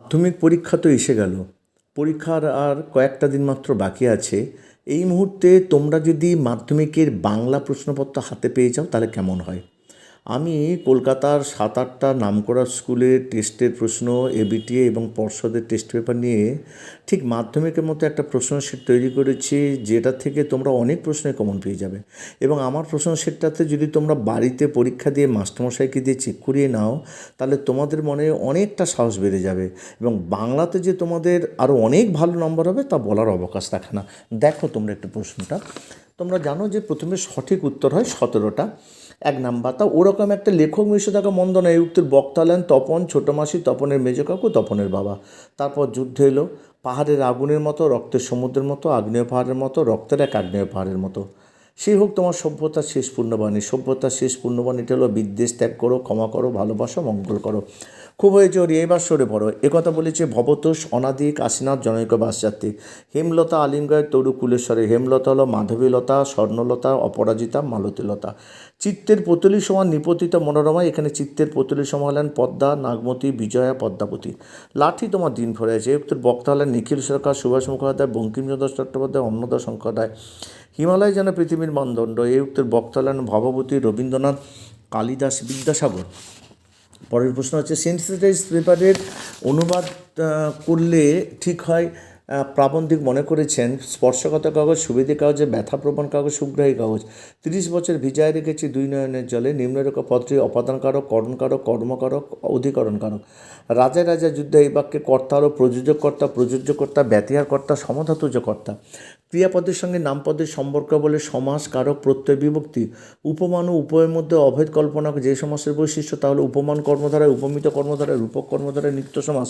মাধ্যমিক পরীক্ষা তো এসে গেল। পরীক্ষার আর কয়েকটা দিন মাত্র বাকি আছে। এই মুহূর্তে তোমরা যদি মাধ্যমিকের বাংলা প্রশ্নপত্র হাতে পেয়ে যাও তাহলে কেমন হয়? আমি কলকাতার 7-8টা নামকরা স্কুলের টেস্টের প্রশ্ন, এবিটিএ এবং পর্ষদের টেস্ট পেপার নিয়ে ঠিক মাধ্যমিকের মতো একটা প্রশ্ন সেট তৈরি করেছি, যেটা থেকে তোমরা অনেক প্রশ্নের কমন পেয়ে যাবে। এবং আমার প্রশ্ন সেটটাতে যদি তোমরা বাড়িতে পরীক্ষা দিয়ে মাস্টারমশাইকে দিয়ে চেক করিয়ে নাও, তাহলে তোমাদের মনে অনেকটা সাহস বেড়ে যাবে এবং বাংলাতে যে তোমাদের আরও অনেক ভালো নম্বর হবে তা বলার অবকাশ রাখে না। দেখো তোমরা একটু প্রশ্নটা, তোমরা জানো যে প্রথমে সঠিক উত্তর হয় 17টা, 1 নাম্বার। তা ওরকম একটা লেখক মিশে থাকা মন্দ নয়। এই উক্তির বক্তা হলেন তপন, ছোটো মাসি, তপনের মেজ কাকু, তপনের বাবা। তারপর যুদ্ধ এলো। পাহাড়ের আগুনের মতো, রক্তের সমুদ্রের মতো, আগ্নেয় পাহাড়ের মতো, রক্তের এক আগ্নেয় পাহাড়ের মতো। সেই হোক তোমার সভ্যতার শেষ পূর্ণবাণী। সভ্যতার শেষ পূর্ণবাণীটা হলো বিদ্বেষ ত্যাগ করো, ক্ষমা করো, ভালোবাসো, মঙ্গল করো। খুব হয়েছে ওর এবার সরে পড়ো। একথা বলেছে ভবতোষ অনাদি কাশীনাথ জনৈক বাসযাত্রী। হেমলতা আলিঙ্গয়ের তরু কুলেশ্বরে। হেমলতা হলো মাধবীলতা, স্বর্ণলতা, অপরাজিতা, মালতীলতা। চিত্তের পুতুলি সমান নিপতিত মনোরমা। এখানে চিত্তের পুতুলি সমান হলেন পদ্মা, নাগমতী, বিজয়া, পদ্মাবতী। লাঠি তোমার দিন ভরে আছে। উত্তর বক্তা হলেন নিখিল সরকার, সুভাষ মুখোপাধ্যায়, বঙ্কিমচন্দ্র চট্টোপাধ্যায়, অন্নদা শঙ্কর রায়। হিমালয় যেন পৃথিবীর মানদণ্ড। এই উত্তর বক্তা হলেন ভবভূতি, রবীন্দ্রনাথ, কালিদাস, বিদ্যাসাগর। পরের প্রশ্ন হচ্ছে সেন্সিটাইজ পেপারের অনুবাদ করলে ঠিক হয় প্রাবন্ধিক মনে করেছেন স্পর্শগত কাগজ, সুবেদী কাগজে, ব্যথাপ্রবণ কাগজ, সুগ্রাহী কাগজ। 30 বছর ভিজায় রেখেছি দুই নয়নের জলে। নিম্নরেখা পদটি অপাদানকারক, করণকারক, কর্মকারক, অধিকরণকারক। রাজা রাজা যুদ্ধ। এই বাক্যে কর্তা হলো প্রযোজককর্তা, প্রযোজ্যকর্তা, ব্যতিহারকর্তা, সমধাতুজ কর্তা। ক্রিয়াপদের সঙ্গে নামপদের সম্পর্ক বলে সমাস, কারক, প্রত্যয়, বিভক্তি। উপমান ও উপয়ের মধ্যে অভেদ কল্পনা যে সমাসের বৈশিষ্ট্য তা হলো উপমান কর্মধারায়, উপমিত কর্মধারায়, রূপক কর্মধারায়, নিত্য সমাস।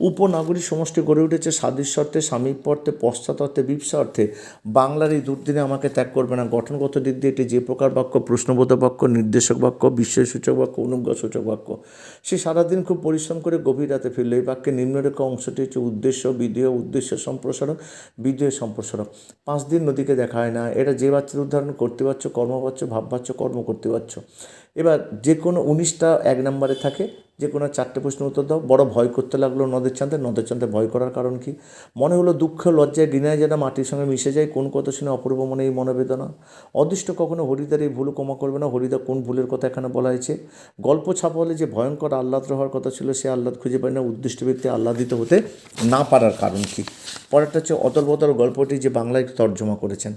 উপনাগরী সমষ্টি গড়ে উঠেছে সাদৃশ্য অর্থে, সামীপ্য অর্থে, পশ্চাৎ অর্থে, বিপসা অর্থে। বাংলার এই দুর্দিনে আমাকে ত্যাগ করবে না। গঠনগত দিক দিয়ে এটি যে প্রকার বাক্য: প্রশ্নবোধক বাক্য, নির্দেশক বাক্য, বিস্ময়সূচক বাক্য, অনুজ্ঞাসূচক বাক্য। সে সারাদিন খুব পরিশ্রম করে গভীর রাতে ফিরল। এই বাক্যে নিম্নরেখা অংশটি হচ্ছে উদ্দেশ্য, বিধেয়, উদ্দেশ্য সম্প্রসারক, বিধেয় সম্প্রসারক। 5 দিন নদীকে দেখা হয় না। এটা যে বাচ্চার উদাহরণ: করতে পারছো, কর্মবাচ্য, ভাববাচ্য, কর্ম করতে পারছো। এবার যে কোনো 19টা 1 নম্বরে থাকে, যে কোনো 4টে প্রশ্ন উত্তর দাও। বড় ভয় করতে লাগলো নদের চাঁদে। নদের চাঁদে ভয় করার কারণ কি? মনে হলো দুঃখ, লজ্জায় ঘৃণায় যেন মাটির সঙ্গে মিশে যায়। কোন কথা শুনে অপূর্ব মনে এই মনোবেদনা? অদৃষ্ট কখনো হরিদার এই ভুল ক্ষমা করবে না। হরিদা কোন ভুলের কথা এখানে বলা হয়েছে? গল্প ছাপা হলে যে ভয়ঙ্কর আহ্লাদ হওয়ার কথা ছিল সে আহ্লাদ খুঁজে পায় না। উদ্দিষ্ট ব্যক্তি আহ্লাদিত হতে না পারার কারণ কি? পরেরটা হচ্ছে অতর্বতর গল্পটি যে বাংলায় তর্জমা করেছেন।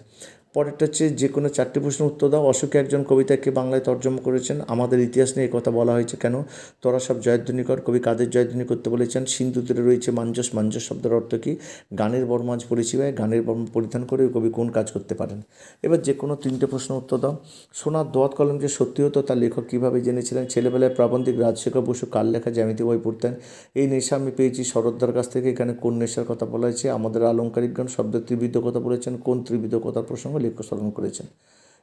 পরেরটা হচ্ছে যে কোনো 4টে প্রশ্ন উত্তর দাও। অশোকে একজন কবিতাকে বাংলায় তর্জমা করেছেন। আমাদের ইতিহাস নিয়ে এই কথা বলা হয়েছে কেন? তোরা সব জয়ধ্বনি কর। কবি কাদের জয়ধ্বনি করতে বলেছেন? সিন্ধু তীরে রয়েছে মাঞ্জস। মাঞ্জস শব্দের অর্থ কী? গানের বর্ম আজ পড়েছি ভাই। গানের বর্ম পরিধান করে কবি কোন কাজ করতে পারেন? এবার যে কোনো 3টে প্রশ্ন উত্তর দাও। সোনার দোয়াত কলম যে সত্যি হতো তার লেখক কীভাবে জেনেছিলেন? ছেলেবেলায় প্রাবন্ধিক রাজশেখর বসু কার লেখা জ্যামিতি বই পড়তেন? এই নেশা আমি পেয়েছি শরৎদার কাছ থেকে। এখানে কোন নেশার কথা বলা হয়েছে? আমাদের আলংকারিক জ্ঞান শব্দের ত্রিবিধ কথা বলেছেন। কোন ত্রিবিধ কথার প্রসঙ্গ লেখক স্মরণ করেছেন?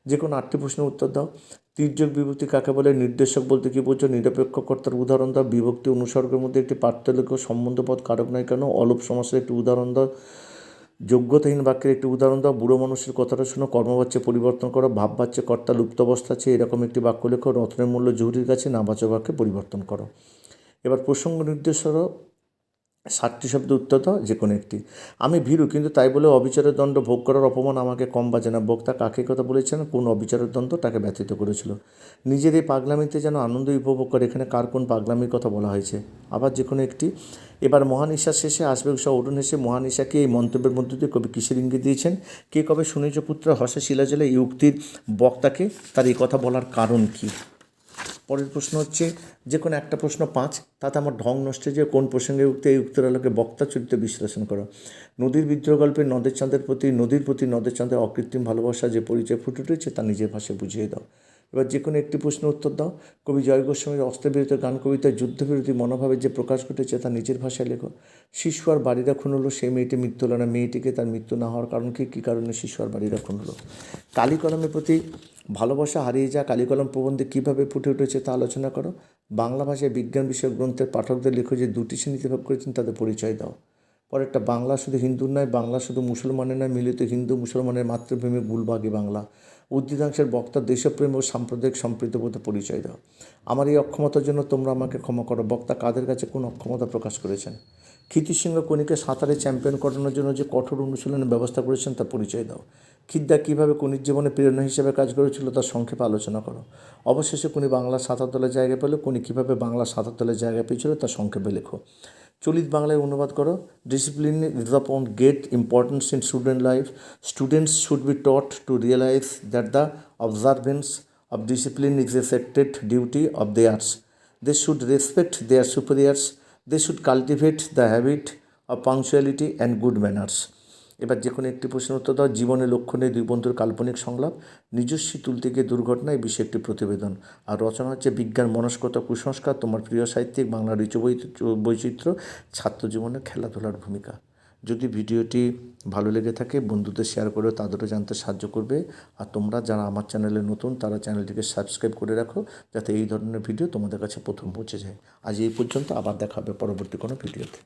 যে কোনো 8টি প্রশ্নের উত্তর দাও। তির্যক বিভক্তি কাকে বলে? নির্দেশক বলতে কী বোঝো? নিরপেক্ষ কর্তার উদাহরণ দাও। বিভক্তি অনুসর্গের মধ্যে একটি পার্থক্য সম্বন্ধপদ কারক নয় কেন? অলপ সমাসের একটি উদাহরণ দাও। যোগ্যতাহীন বাক্যের একটি উদাহরণ দাও। বুড়ো মানুষের কথাটা শুনো, কর্মবাচ্যে পরিবর্তন করো। ভাববাচ্যে কর্তা লুপ্ত অবস্থা আছে এরকম একটি বাক্য লেখো। রত্নের মূল্য জহুরির কাছে নাবাচক বাক্যে পরিবর্তন করো। এবার প্রসঙ্গ নির্দেশ করো। 7টি শব্দ উত্তর দাও, যে কোনো একটি। আমি ভীরু, কিন্তু তাই বলে অবিচারের দণ্ড ভোগ করার অপমান আমাকে কম বাজে না। বক্তা কাকে কথা বলেছেন? কোন অবিচারের দ্বন্দ্ব তাকে ব্যথিত করেছিল? নিজের এই পাগলামিতে যেন আনন্দ উপভোগ করে। এখানে কার কোন পাগলামির কথা বলা হয়েছে? আবার যে কোনো একটি। এবার মহানিশার শেষে আসবে উষা অরুণ হেসে। মহানিশাকে এই মন্তব্যের মধ্য দিয়ে কবি কিসের ইঙ্গিত দিয়েছেন? কে কবে শুনেছ পুত্র হসে শিলাজলে? এই উক্তির বক্তাকে তার এই কথা বলার কারণ কী? পরের প্রশ্ন হচ্ছে যে কোনো একটা প্রশ্ন 5, তাতে আমার ঢং নষ্ট যে কোন প্রসঙ্গে উক্তি এই উক্তির আলোকে বক্তা চরিত্র বিশ্লেষণ করো। নদীর বিদ্রোহ গল্পে নদের চাঁদের প্রতি নদের চাঁদের অকৃত্রিম ভালোবাসা যে পরিচয় ফুটে উঠেছে তা নিজের ভাষায় বুঝিয়ে দাও। এবার যে কোনো একটি প্রশ্ন উত্তর দাও। কবি জয় গোস্বামীর অস্ত্রবিরত গান কবিতায় যুদ্ধবিরোধী মনোভাবের যে প্রকাশ ঘটেছে তা নিজের ভাষায় লেখো। শিশু আর বাড়িরা খুন হলো, সেই মেয়েটি মৃত্যু হলো না। মেয়েটিকে তার মৃত্যু না হওয়ার কারণ কী কারণে শিশু আর বাড়িরা খুন হলো? কালি কলমের প্রতি ভালোবাসা হারিয়ে যা কালি কলম প্রবন্ধে কীভাবে ফুটে উঠেছে তা আলোচনা করো। বাংলা ভাষায় বিজ্ঞান বিষয়ক গ্রন্থের পাঠকদের লেখো যে 2টি শ্রেণীতে ভাগ করেছেন তাদের পরিচয় দাও। পরেরটা বাংলা শুধু হিন্দুর নয়, বাংলা শুধু মুসলমানের নয়, মিলিত হিন্দু মুসলমানের মাতৃভূমি গুলবাগি বাংলা। উদ্ভিদাংশের বক্তা দেশপ্রেম ও সাম্প্রদায়িক সম্প্রীতিবোধে পরিচয় দাও। আমার এই অক্ষমতার জন্য তোমরা আমাকে ক্ষমা করো। বক্তা কাদের কাছে কোন অক্ষমতা প্রকাশ করেছেন? ক্ষিতিসিংহ কনিকে সাঁতারে চ্যাম্পিয়ন করানোর জন্য যে কঠোর অনুশীলনের ব্যবস্থা করেছেন তার পরিচয় দাও। খিদ্দা কীভাবে কনির জীবনে প্রেরণা হিসেবে কাজ করেছিল তার সংক্ষেপে আলোচনা করো। অবশেষে কনি বাংলা সাঁতার দলের জায়গা পেল। কনি কীভাবে বাংলা সাঁতার দলের জায়গা পেয়েছিল তার সংক্ষেপে লেখো। চলিত বাংলায় অনুবাদ করো। Discipline is upon great importance in student life. Students should be taught to realize that the observance of discipline is a sacred duty of theirs. They should respect their superiors. They should cultivate the habit of punctuality and good manners. এবার যে কোনো একটি প্রশ্নের উত্তর দাও। জীবনে লক্ষ্য নেই দুই বন্ধুর কাল্পনিক সংলাপ। নিজস্বী তুলতে গিয়ে দুর্ঘটনা এই বিষয়ে একটি প্রতিবেদন। আর রচনা হচ্ছে বিজ্ঞান মনস্কতা কুসংস্কার, তোমার প্রিয় সাহিত্যিক, বাংলার ঋতু বৈচিত্র্য, ছাত্র জীবনে খেলাধুলার ভূমিকা। যদি ভিডিওটি ভালো লেগে থাকে বন্ধুদের শেয়ার করে তাদেরও জানতে সাহায্য করবে। আর তোমরা যারা আমার চ্যানেলে নতুন তারা চ্যানেলটিকে সাবস্ক্রাইব করে রাখো যাতে এই ধরনের ভিডিও তোমাদের কাছে প্রথম পৌঁছে যায়। আজ এই পর্যন্ত, আবার দেখা হবে পরবর্তী কোনো ভিডিওতে।